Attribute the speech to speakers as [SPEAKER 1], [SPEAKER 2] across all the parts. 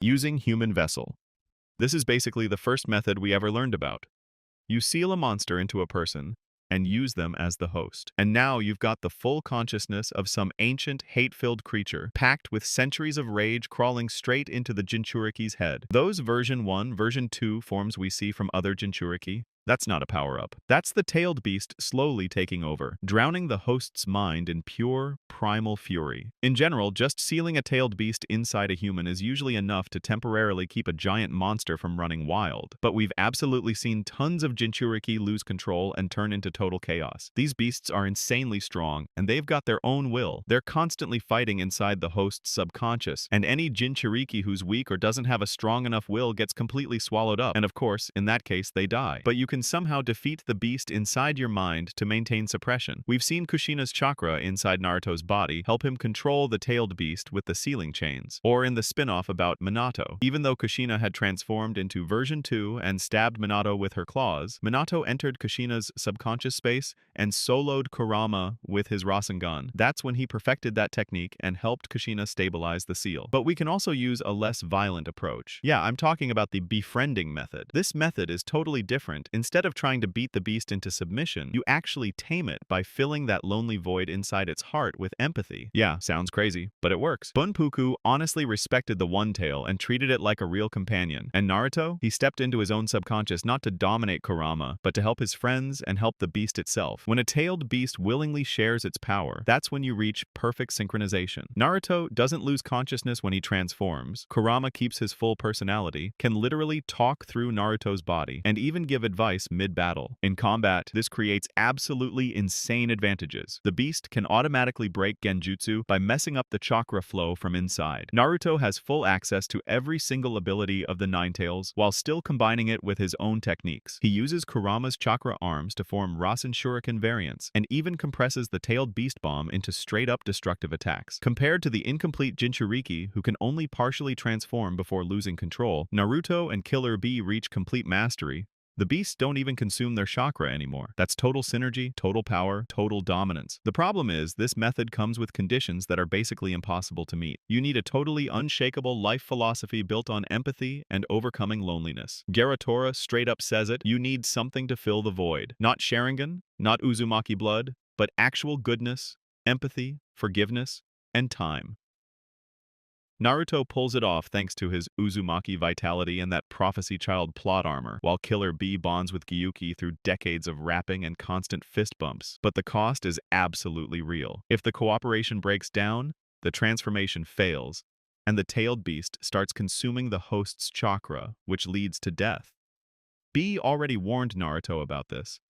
[SPEAKER 1] Using human vessel. This is basically the first method we ever learned about. You seal a monster into a person and use them as the host. And now you've got the full consciousness of some ancient, hate-filled creature, packed with centuries of rage crawling straight into the jinchuuriki's head. Those version 1, version 2 forms we see from other jinchuuriki, that's not a power-up. That's the tailed beast slowly taking over, drowning the host's mind in pure, primal fury. In general, just sealing a tailed beast inside a human is usually enough to temporarily keep a giant monster from running wild. But we've absolutely seen tons of jinchuuriki lose control and turn into total chaos. These beasts are insanely strong, and they've got their own will. They're constantly fighting inside the host's subconscious, and any jinchuuriki who's weak or doesn't have a strong enough will gets completely swallowed up, and of course, in that case, they die. But you can somehow defeat the beast inside your mind to maintain suppression. We've seen Kushina's chakra inside Naruto's body help him control the tailed beast with the sealing chains, or in the spin-off about Minato. Even though Kushina had transformed into version 2 and stabbed Minato with her claws, Minato entered Kushina's subconscious space and soloed Kurama with his Rasengan. That's when he perfected that technique and helped Kushina stabilize the seal. But we can also use a less violent approach. Yeah, I'm talking about the befriending method. This method is totally different. Instead of trying to beat the beast into submission, you actually tame it by filling that lonely void inside its heart with empathy. Yeah, sounds crazy, but it works. Bunpuku honestly respected the One-Tail and treated it like a real companion. And Naruto? He stepped into his own subconscious not to dominate Kurama, but to help his friends and help the beast itself. When a tailed beast willingly shares its power, that's when you reach perfect synchronization. Naruto doesn't lose consciousness when he transforms. Kurama keeps his full personality, can literally talk through Naruto's body, and even give advice mid-battle. In combat, this creates absolutely insane advantages. The beast can automatically break genjutsu by messing up the chakra flow from inside. Naruto has full access to every single ability of the Nine Tails while still combining it with his own techniques. He uses Kurama's chakra arms to form Rasen Shuriken variants, and even compresses the tailed beast bomb into straight-up destructive attacks. Compared to the incomplete jinchuuriki, who can only partially transform before losing control, Naruto and Killer Bee reach complete mastery. The beasts don't even consume their chakra anymore. That's total synergy, total power, total dominance. The problem is, this method comes with conditions that are basically impossible to meet. You need a totally unshakable life philosophy built on empathy and overcoming loneliness. Garatora straight up says it, you need something to fill the void. Not Sharingan, not Uzumaki blood, but actual goodness, empathy, forgiveness, and time. Naruto pulls it off thanks to his Uzumaki vitality and that prophecy child plot armor, while Killer Bee bonds with Gyuki through decades of rapping and constant fist bumps. But the cost is absolutely real. If the cooperation breaks down, the transformation fails, and the tailed beast starts consuming the host's chakra, which leads to death. Bee already warned Naruto about this.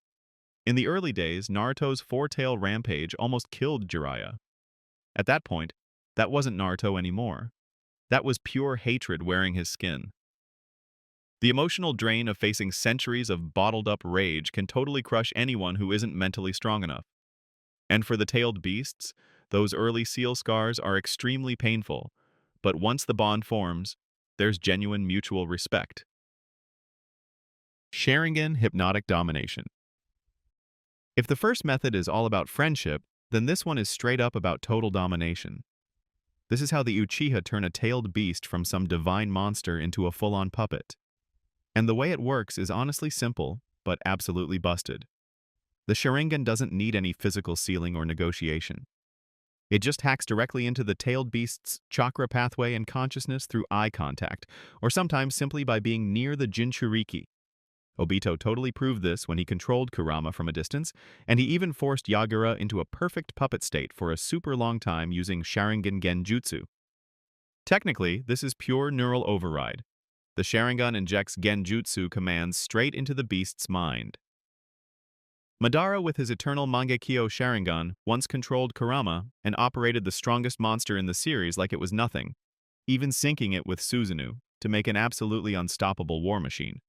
[SPEAKER 1] In the early days, Naruto's four-tail rampage almost killed Jiraiya. At that point, that wasn't Naruto anymore. That was pure hatred wearing his skin. The emotional drain of facing centuries of bottled-up rage can totally crush anyone who isn't mentally strong enough. And for the tailed beasts, those early seal scars are extremely painful, but once the bond forms, there's genuine mutual respect. Sharingan hypnotic domination. If the first method is all about friendship, then this one is straight up about total domination. This is how the Uchiha turn a tailed beast from some divine monster into a full-on puppet. And the way it works is honestly simple, but absolutely busted. The Sharingan doesn't need any physical sealing or negotiation. It just hacks directly into the tailed beast's chakra pathway and consciousness through eye contact, or sometimes simply by being near the jinchuuriki. Obito totally proved this when he controlled Kurama from a distance, and he even forced Yagura into a perfect puppet state for a super long time using Sharingan Genjutsu. Technically, this is pure neural override. The Sharingan injects Genjutsu commands straight into the beast's mind. Madara with his eternal Mangekyo Sharingan once controlled Kurama and operated the strongest monster in the series like it was nothing, even syncing it with Susanoo to make an absolutely unstoppable war machine.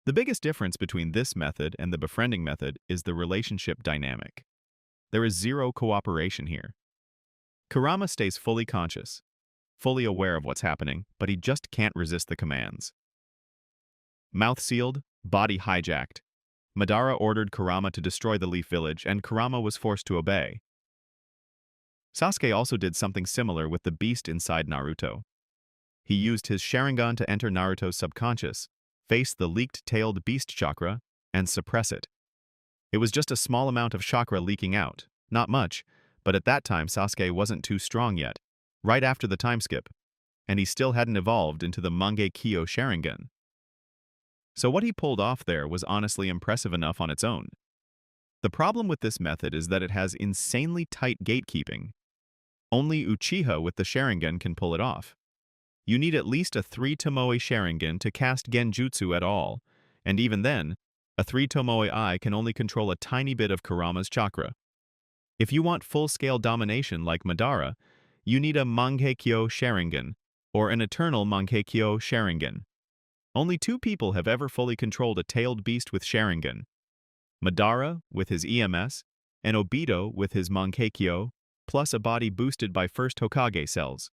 [SPEAKER 1] The biggest difference between this method and the befriending method is the relationship dynamic. There is zero cooperation here. Kurama stays fully conscious, fully aware of what's happening, but he just can't resist the commands. Mouth sealed, body hijacked. Madara ordered Kurama to destroy the Leaf Village, and Kurama was forced to obey. Sasuke also did something similar with the beast inside Naruto. He used his Sharingan to enter Naruto's subconscious, face the leaked-tailed beast chakra, and suppress it. It was just a small amount of chakra leaking out, not much, but at that time Sasuke wasn't too strong yet, right after the time skip, and he still hadn't evolved into the Mangekyo Sharingan. So what he pulled off there was honestly impressive enough on its own. The problem with this method is that it has insanely tight gatekeeping. Only Uchiha with the Sharingan can pull it off. You need at least a 3 Tomoe Sharingan to cast Genjutsu at all, and even then, a 3 Tomoe Eye can only control a tiny bit of Kurama's chakra. If you want full-scale domination like Madara, you need a Mangekyo Sharingan, or an Eternal Mangekyo Sharingan. Only 2 people have ever fully controlled a tailed beast with Sharingan: Madara with his EMS, and Obito with his Mangekyo, plus a body boosted by first Hokage cells.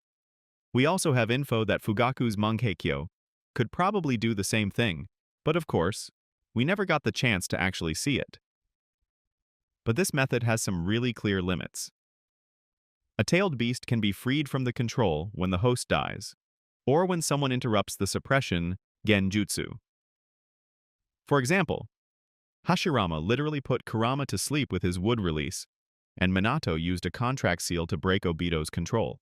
[SPEAKER 1] We also have info that Fugaku's Mangekyo could probably do the same thing, but of course, we never got the chance to actually see it. But this method has some really clear limits. A tailed beast can be freed from the control when the host dies, or when someone interrupts the suppression genjutsu. For example, Hashirama literally put Kurama to sleep with his wood release, and Minato used a contract seal to break Obito's control.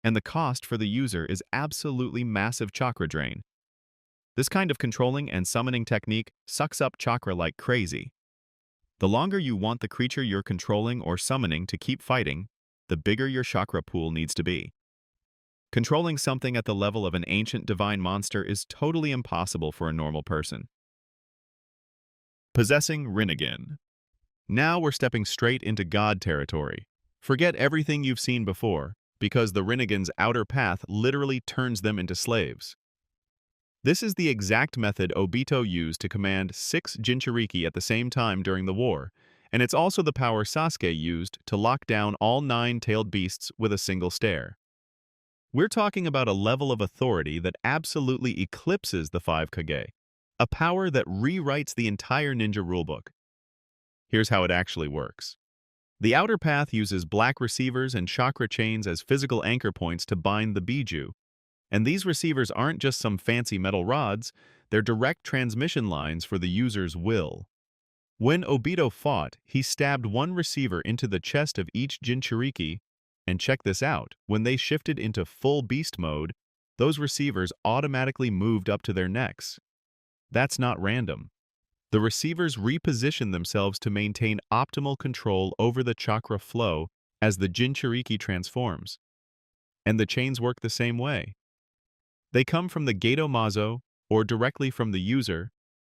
[SPEAKER 1] And the cost for the user is absolutely massive chakra drain. This kind of controlling and summoning technique sucks up chakra like crazy. The longer you want the creature you're controlling or summoning to keep fighting, the bigger your chakra pool needs to be. Controlling something at the level of an ancient divine monster is totally impossible for a normal person. Possessing Rinnegan. Now we're stepping straight into God territory. Forget everything you've seen before, because the Rinnegan's outer path literally turns them into slaves. This is the exact method Obito used to command 6 jinchuuriki at the same time during the war, and it's also the power Sasuke used to lock down all 9 tailed beasts with a single stare. We're talking about a level of authority that absolutely eclipses the 5 Kage, a power that rewrites the entire ninja rulebook. Here's how it actually works. The outer path uses black receivers and chakra chains as physical anchor points to bind the Biju, and these receivers aren't just some fancy metal rods, they're direct transmission lines for the user's will. When Obito fought, he stabbed one receiver into the chest of each jinchuuriki, and check this out, when they shifted into full beast mode, those receivers automatically moved up to their necks. That's not random. The receivers reposition themselves to maintain optimal control over the chakra flow as the jinchuuriki transforms. And the chains work the same way. They come from the Gato Mazo, or directly from the user,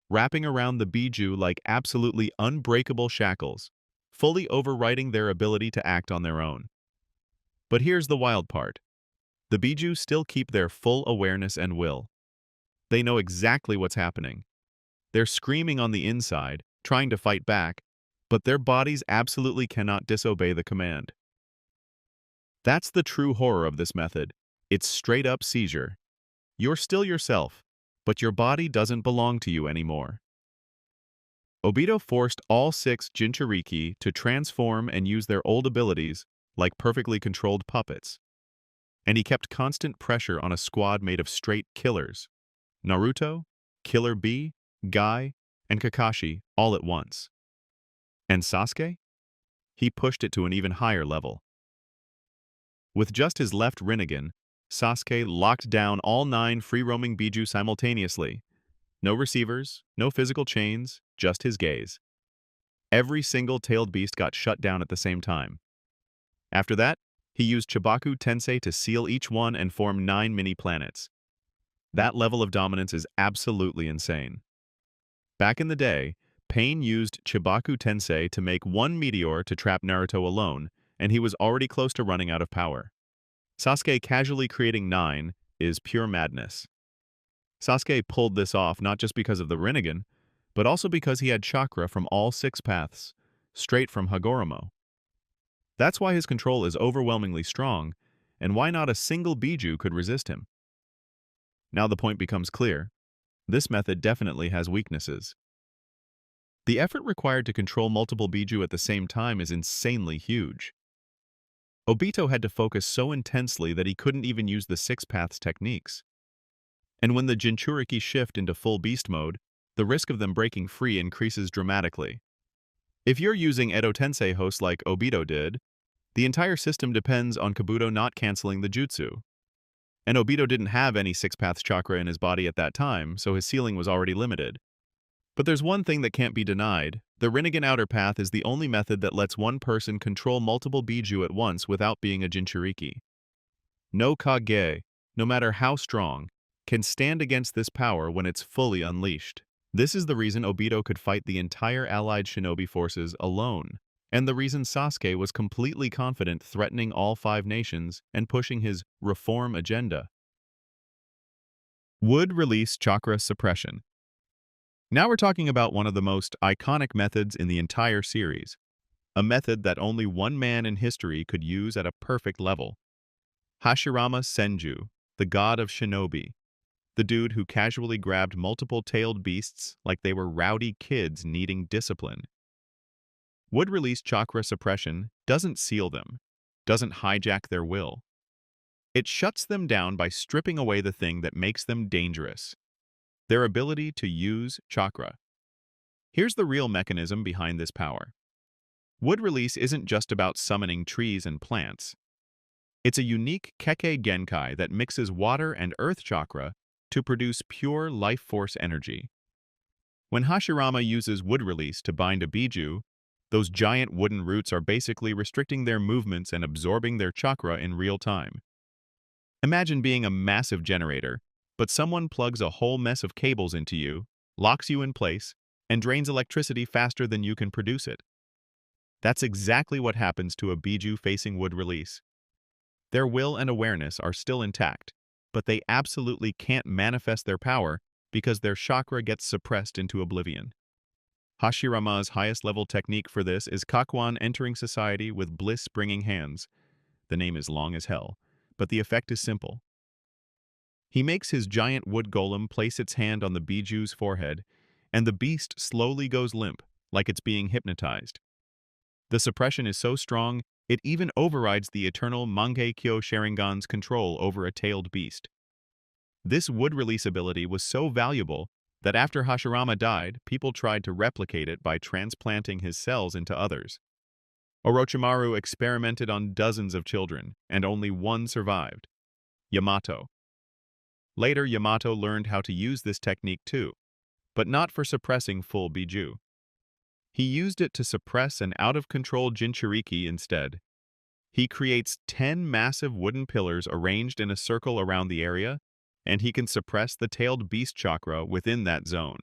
[SPEAKER 1] wrapping around the Biju like absolutely unbreakable shackles, fully overriding their ability to act on their own. But here's the wild part. The Biju still keep their full awareness and will. They know exactly what's happening. They're screaming on the inside, trying to fight back, but their bodies absolutely cannot disobey the command. That's the true horror of this method. It's straight-up seizure. You're still yourself, but your body doesn't belong to you anymore. Obito forced all 6 jinchuuriki to transform and use their old abilities like perfectly controlled puppets. And he kept constant pressure on a squad made of straight killers: Naruto, Killer Bee, Guy, and Kakashi all at once. And Sasuke? He pushed it to an even higher level. With just his left Rinnegan, Sasuke locked down all 9 free-roaming Biju simultaneously. No receivers, no physical chains, just his gaze. Every single tailed beast got shut down at the same time. After that, he used Chibaku Tensei to seal each one and form 9 mini-planets. That level of dominance is absolutely insane. Back in the day, Pain used Chibaku Tensei to make 1 meteor to trap Naruto alone, and he was already close to running out of power. Sasuke casually creating 9 is pure madness. Sasuke pulled this off not just because of the Rinnegan, but also because he had chakra from all 6 paths, straight from Hagoromo. That's why his control is overwhelmingly strong, and why not a single Biju could resist him. Now the point becomes clear. This method definitely has weaknesses. The effort required to control multiple Biju at the same time is insanely huge. Obito had to focus so intensely that he couldn't even use the Six Paths techniques. And when the jinchuuriki shift into full beast mode, the risk of them breaking free increases dramatically. If you're using Edo Tensei hosts like Obito did, the entire system depends on Kabuto not canceling the jutsu. And Obito didn't have any Six Paths chakra in his body at that time, so his ceiling was already limited. But there's one thing that can't be denied. The Rinnegan Outer Path is the only method that lets one person control multiple Biju at once without being a jinchuuriki. No Kage, no matter how strong, can stand against this power when it's fully unleashed. This is the reason Obito could fight the entire allied shinobi forces alone, and the reason Sasuke was completely confident threatening all 5 nations and pushing his reform agenda. Would release chakra suppression. Now we're talking about one of the most iconic methods in the entire series, a method that only one man in history could use at a perfect level. Hashirama Senju, the god of shinobi, the dude who casually grabbed multiple tailed beasts like they were rowdy kids needing discipline. Would release chakra suppression doesn't seal them, doesn't hijack their will. It shuts them down by stripping away the thing that makes them dangerous, their ability to use chakra. Here's the real mechanism behind this power. Wood release isn't just about summoning trees and plants. It's a unique Kekkei Genkai that mixes water and earth chakra to produce pure life force energy. When Hashirama uses wood release to bind a Biju, those giant wooden roots are basically restricting their movements and absorbing their chakra in real time. Imagine being a massive generator, but someone plugs a whole mess of cables into you, locks you in place, and drains electricity faster than you can produce it. That's exactly what happens to a Biju facing wood release. Their will and awareness are still intact, but they absolutely can't manifest their power because their chakra gets suppressed into oblivion. Hashirama's highest level technique for this is Kakuan entering society with bliss-bringing hands. The name is long as hell, but the effect is simple. He makes his giant wood golem place its hand on the Biju's forehead, and the beast slowly goes limp, like it's being hypnotized. The suppression is so strong, it even overrides the eternal Mangekyo Sharingan's control over a tailed beast. This wood release ability was so valuable that after Hashirama died, people tried to replicate it by transplanting his cells into others. Orochimaru experimented on dozens of children, and only one survived, Yamato. Later, Yamato learned how to use this technique too, but not for suppressing full Biju. He used it to suppress an out-of-control jinchuuriki instead. He creates 10 massive wooden pillars arranged in a circle around the area, and he can suppress the tailed beast chakra within that zone.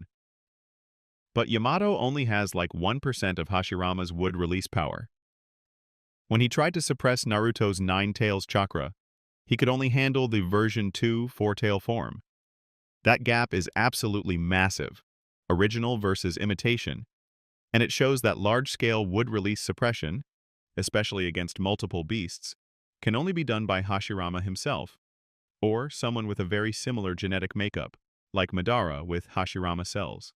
[SPEAKER 1] But Yamato only has like 1% of Hashirama's wood release power. When he tried to suppress Naruto's 9 tails chakra, he could only handle the version 2 4-tail form. That gap is absolutely massive, original versus imitation, and it shows that large-scale wood release suppression, especially against multiple beasts, can only be done by Hashirama himself, or someone with a very similar genetic makeup, like Madara with Hashirama cells.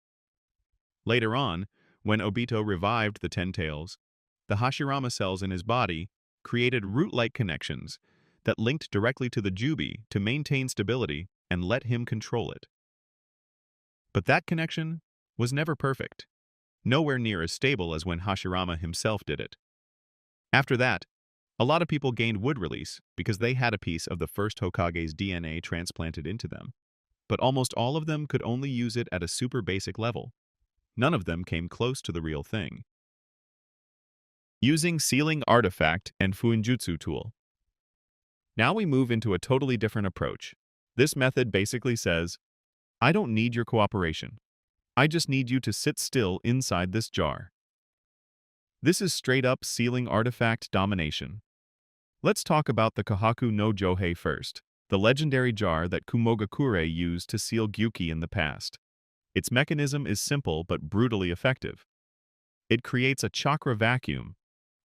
[SPEAKER 1] Later on, when Obito revived the 10 tails, the Hashirama cells in his body created root-like connections that linked directly to the Jubi to maintain stability and let him control it. But that connection was never perfect, nowhere near as stable as when Hashirama himself did it. After that, a lot of people gained wood release because they had a piece of the first Hokage's DNA transplanted into them, but almost all of them could only use it at a super basic level. None of them came close to the real thing. Using Sealing Artifact and Fuinjutsu Tool. Now we move into a totally different approach. This method basically says, I don't need your cooperation. I just need you to sit still inside this jar. This is straight-up sealing artifact domination. Let's talk about the Kohaku no Johei first, the legendary jar that Kumogakure used to seal Gyuki in the past. Its mechanism is simple but brutally effective. It creates a chakra vacuum,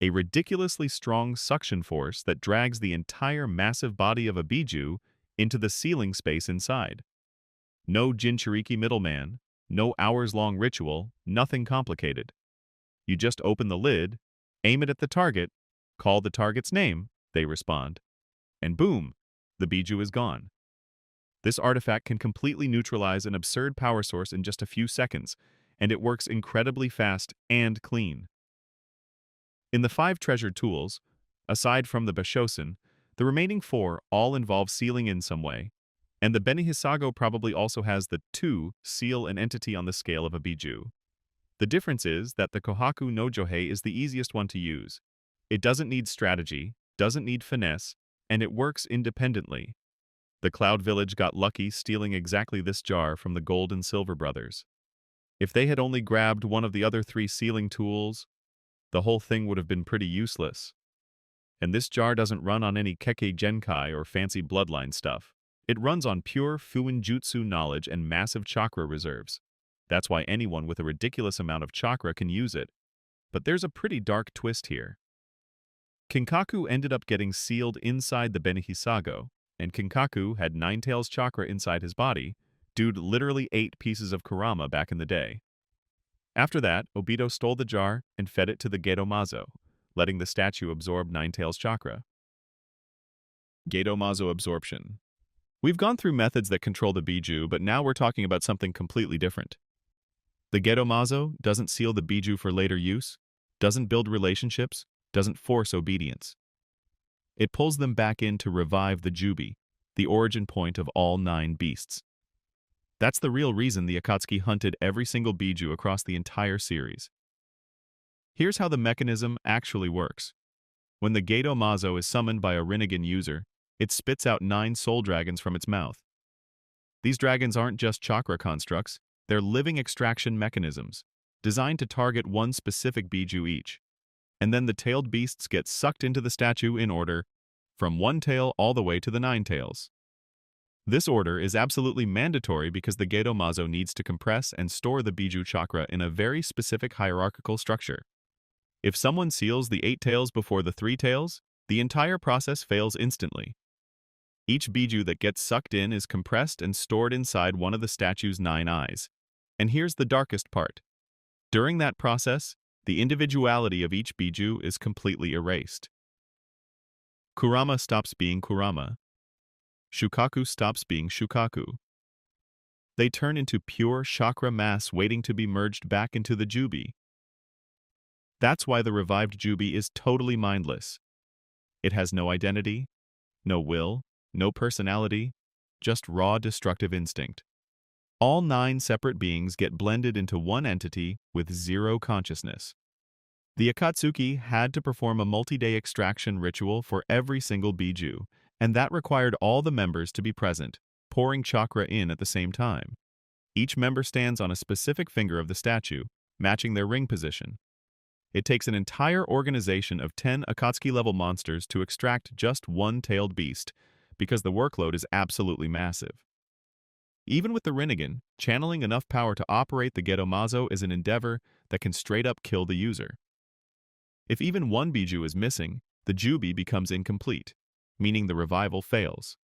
[SPEAKER 1] a ridiculously strong suction force that drags the entire massive body of a Biju into the sealing space inside. No jinchuuriki middleman, no hours-long ritual, nothing complicated. You just open the lid, aim it at the target, call the target's name, they respond. And boom, the Biju is gone. This artifact can completely neutralize an absurd power source in just a few seconds, and it works incredibly fast and clean. In the 5 treasured tools, aside from the Bashosen, the remaining 4 all involve sealing in some way, and the Benihisago probably also has the 2 seal an entity on the scale of a Biju. The difference is that the Kohaku no Johei is the easiest one to use. It doesn't need strategy, doesn't need finesse, and it works independently. The Cloud Village got lucky stealing exactly this jar from the Gold and Silver brothers. If they had only grabbed one of the other 3 sealing tools, the whole thing would have been pretty useless. And this jar doesn't run on any Kekkei Genkai or fancy bloodline stuff. It runs on pure Fuinjutsu knowledge and massive chakra reserves. That's why anyone with a ridiculous amount of chakra can use it. But there's a pretty dark twist here. Kinkaku ended up getting sealed inside the Benihisago, and Kinkaku had Ninetales chakra inside his body. Dude literally ate pieces of Kurama back in the day. After that, Obito stole the jar and fed it to the Gedomazo, letting the statue absorb Ninetales chakra. Gedomazo absorption. We've gone through methods that control the Biju, but now we're talking about something completely different. The Gedomazo doesn't seal the Biju for later use, doesn't build relationships, doesn't force obedience. It pulls them back in to revive the Jubi, the origin point of all 9 beasts. That's the real reason the Akatsuki hunted every single Biju across the entire series. Here's how the mechanism actually works. When the Gedomazo is summoned by a Rinnegan user, it spits out 9 soul dragons from its mouth. These dragons aren't just chakra constructs, they're living extraction mechanisms, designed to target one specific Biju each. And then the tailed beasts get sucked into the statue in order, from 1 tail all the way to the 9 tails. This order is absolutely mandatory because the Gedomazo needs to compress and store the Biju chakra in a very specific hierarchical structure. If someone seals the 8 tails before the 3 tails, the entire process fails instantly. Each Biju that gets sucked in is compressed and stored inside one of the statue's 9 eyes. And here's the darkest part. During that process, the individuality of each Biju is completely erased. Kurama stops being Kurama. Shukaku stops being Shukaku. They turn into pure chakra mass waiting to be merged back into the Jubi. That's why the revived Jubi is totally mindless. It has no identity, no will, no personality, just raw destructive instinct. All 9 separate beings get blended into one entity with 0 consciousness. The Akatsuki had to perform a multi-day extraction ritual for every single Biju, and that required all the members to be present, pouring chakra in at the same time. Each member stands on a specific finger of the statue, matching their ring position. It takes an entire organization of 10 Akatsuki-level monsters to extract just one tailed beast, because the workload is absolutely massive. Even with the Rinnegan, channeling enough power to operate the Gedomazo is an endeavor that can straight-up kill the user. If even one Biju is missing, the Jubi becomes incomplete, meaning the revival fails.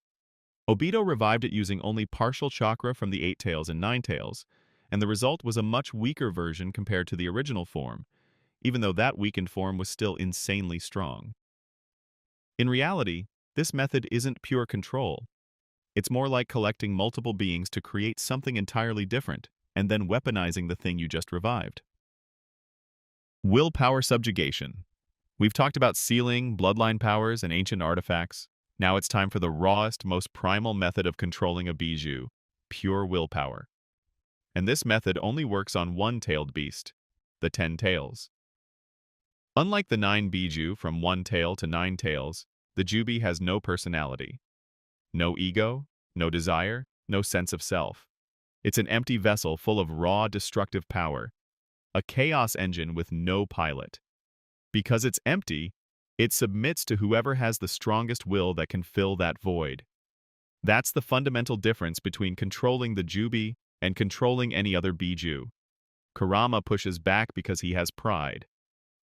[SPEAKER 1] Obito revived it using only partial chakra from the 8 tails and 9 tails, and the result was a much weaker version compared to the original form, even though that weakened form was still insanely strong. In reality, this method isn't pure control. It's more like collecting multiple beings to create something entirely different, and then weaponizing the thing you just revived. Willpower subjugation. We've talked about sealing, bloodline powers, and ancient artifacts. Now it's time for the rawest, most primal method of controlling a Biju, pure willpower. And this method only works on one tailed beast, the 10 tails. Unlike the 9 Biju from 1 tail to 9 tails, the Jubi has no personality. No ego, no desire, no sense of self. It's an empty vessel full of raw, destructive power, a chaos engine with no pilot. Because it's empty, it submits to whoever has the strongest will that can fill that void. That's the fundamental difference between controlling the Jubi and controlling any other Biju. Kurama pushes back because he has pride.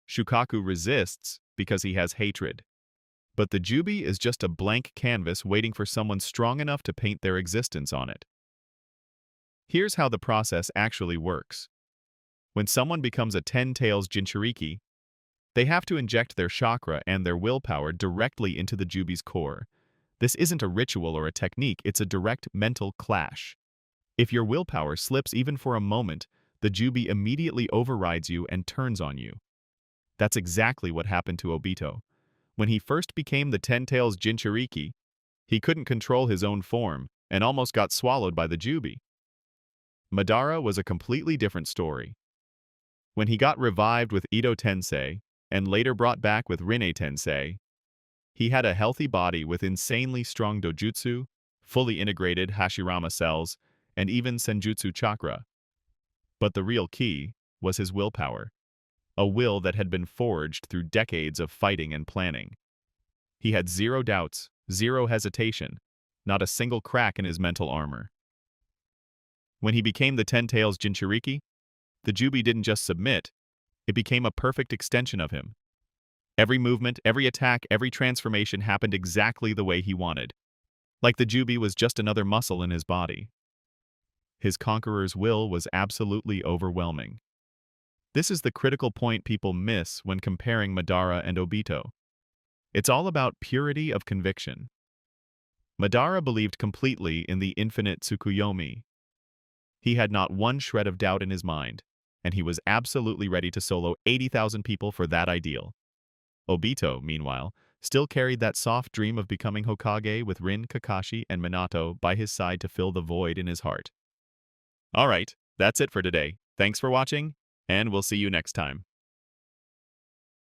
[SPEAKER 1] Shukaku resists because he has hatred. But the Jubi is just a blank canvas waiting for someone strong enough to paint their existence on it. Here's how the process actually works. When someone becomes a 10 tails jinchuuriki, They have to inject their chakra and their willpower directly into the Jubi's core. This isn't a ritual or a technique, it's a direct mental clash. If your willpower slips even for a moment, the Jubi immediately overrides you and turns on you. That's exactly what happened to Obito. When he first became the Ten-Tails Jinchuuriki, he couldn't control his own form and almost got swallowed by the Jubi. Madara was a completely different story. When he got revived with Ito Tensei, and later brought back with Rinne Tensei, he had a healthy body with insanely strong dojutsu, fully integrated Hashirama cells, and even Senjutsu chakra. But the real key was his willpower, a will that had been forged through decades of fighting and planning. He had zero doubts, zero hesitation, not a single crack in his mental armor. When he became the Ten-Tails Jinchuuriki, the Jubi didn't just submit, it became a perfect extension of him. Every movement, every attack, every transformation happened exactly the way he wanted. Like the Jubi was just another muscle in his body. His conqueror's will was absolutely overwhelming. This is the critical point people miss when comparing Madara and Obito. It's all about purity of conviction. Madara believed completely in the infinite Tsukuyomi. He had not one shred of doubt in his mind, and he was absolutely ready to solo 80,000 people for that ideal. Obito, meanwhile, still carried that soft dream of becoming Hokage with Rin, Kakashi, and Minato by his side to fill the void in his heart. Alright, that's it for today. Thanks for watching, and we'll see you next time.